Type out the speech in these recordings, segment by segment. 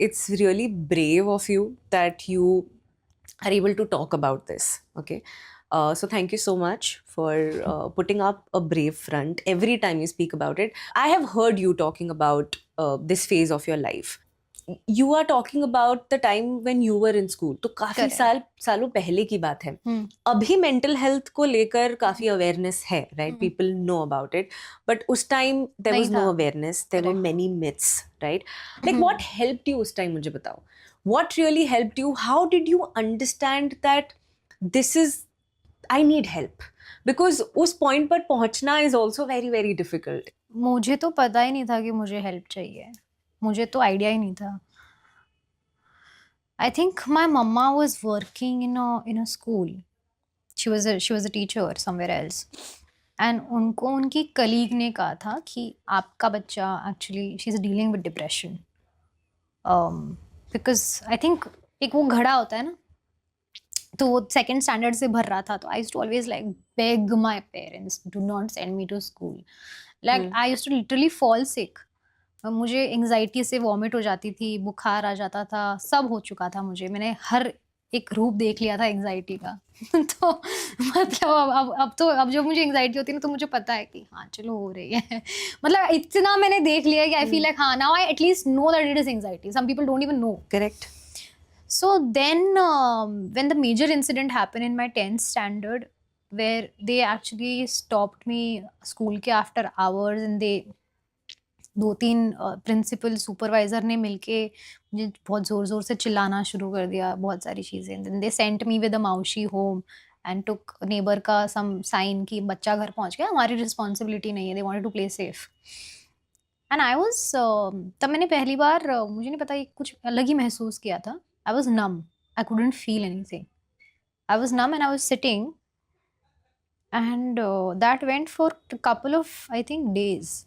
it's really brave of you that you are able to talk about this. Okay. So thank you so much for putting up a brave front every time you speak about it. I have heard you talking about this phase of your life. You are talking about the time when you were in school. तो काफी Correct. सालों पहले की बात है. अभी mental health को लेकर काफी अवेयरनेस है, right? People know about it, but उस टाइम देयर नहीं वाज था. No awareness, there were many myths, right? Like what helped you उस टाइम, मुझे बताओ. What really helped you? How did you understand that this is, I need help? Because उस point पर पहुंचना is also very very difficult. मुझे तो पता ही नहीं था कि मुझे हेल्प चाहिए. मुझे तो आइडिया ही नहीं था. I think my mama was working in a school. She was a teacher somewhere else. And उनको उनकी कलीग ने कहा था कि आपका बच्चा actually she's dealing with depression. Because I think एक वो घड़ा होता है ना, तो वो सेकेंड स्टैंडर्ड से भर रहा था. तो I used to always like beg my parents do not send me to school. Like I used to literally fall sick. मुझे एंग्जाइटी से वॉमिट हो जाती थी, बुखार आ जाता था, सब हो चुका था मुझे. मैंने हर एक रूप देख लिया था एंग्जाइटी का. तो मतलब अब जब मुझे एंग्जाइटी होती है ना, तो मुझे पता है कि हाँ चलो हो रही है. मतलब इतना मैंने देख लिया कि आई फील लाइक हाँ now I at least know that it is anxiety. Some people don't even know. Correct. So then, when the major incident happened in my 10th standard, where they actually stopped me school के after hours and they 2-3 principal supervisor ने मिलके मुझे बहुत ज़ोर से चिल्लाना शुरू कर दिया, बहुत सारी चीज़ें. Then they sent me with a मौसी home and took neighbor का some sign कि बच्चा घर पहुंच गया, हमारी रिस्पॉन्सिबिलिटी नहीं है. They wanted to play safe. And I was तब मैंने पहली बार मुझे नहीं पता, ये कुछ अलग ही महसूस किया था. I was numb. I couldn't feel anything. I was numb and I was sitting, and that went for a couple of, I think, days.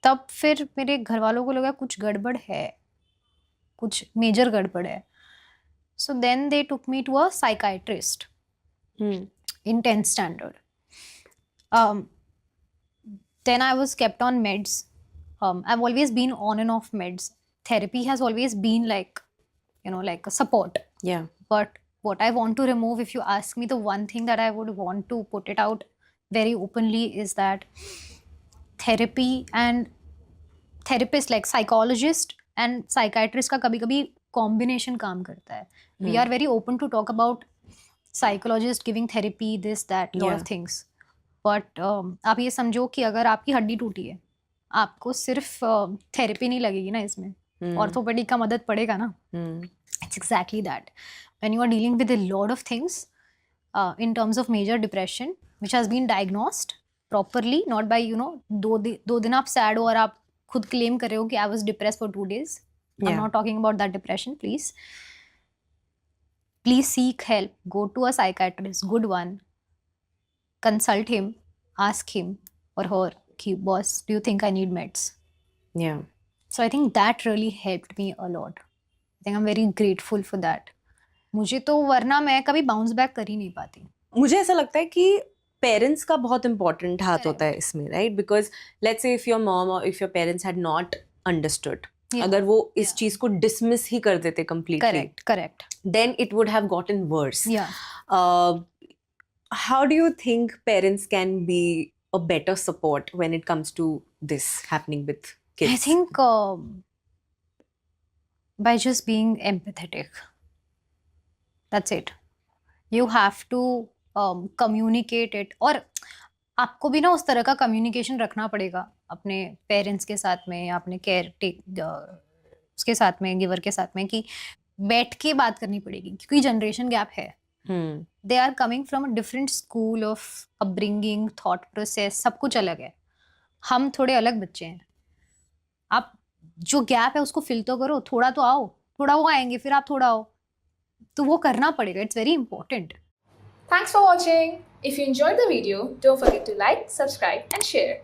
तब फिर मेरे घर वालों को लगा कुछ गड़बड़ है, कुछ मेजर गड़बड़ है. So then they took me to a psychiatrist in 10th standard. Then I was kept on meds. I've always been on and off meds. Therapy has always been like, like a support. Yeah. But what I want to remove, if you ask me, the one thing that I would want to put it out very openly is that therapy and therapist, like psychologist and psychiatrist का कभी-कभी combination काम करता है. We are very open to talk about psychologist giving therapy, this, that, lot of things. But आप ये समझो कि अगर आपकी हड्डी टूटी है, आपको सिर्फ थेरेपी नहीं लगेगी ना इसमें, ऑर्थोपेडिक का मदद पड़ेगा ना. It's exactly that. When you are dealing with a lot of things in terms of major depression, which has been diagnosed properly, not by, दो दिन आप sad हो और आप खुद claim कर रहे हो कि I was depressed for 2 days. I'm not talking about that depression, please. Please seek help. Go to a psychiatrist, good one. Consult him, ask him or her, boss, do you think I need meds? Yeah. So I think that really helped me a lot. I think I'm very grateful for that. मुझे तो वरना मैं कभी bounce back कर ही नहीं पाती. मुझे ऐसा लगता है कि पेरेंट्स का बहुत इंपॉर्टेंट हाथ होता है इसमें, right? Because let's say if your mom or if your parents had not understood, अगर वो इस चीज को डिसमिस ही कर देते completely, correct, then it would have gotten worse. How do you think parents can be a better support when it comes to this happening with kids? I think by just being empathetic. That's it. You have to communicate it. और आपको भी ना उस तरह का communication रखना पड़ेगा अपने पेरेंट्स के साथ में या अपने उसके साथ में, गिवर के साथ में, कि बैठ के बात करनी पड़ेगी, क्योंकि जनरेशन गैप है. They are coming from a different school of upbringing, thought process, सब कुछ अलग है. हम थोड़े अलग बच्चे हैं. आप जो गैप है उसको फिल तो करो, थोड़ा तो आओ, थोड़ा वो आएंगे, फिर आप थोड़ा आओ, तो वो करना पड़ेगा. It's very important. Thanks for watching. If you enjoyed the video, don't forget to like, subscribe and share.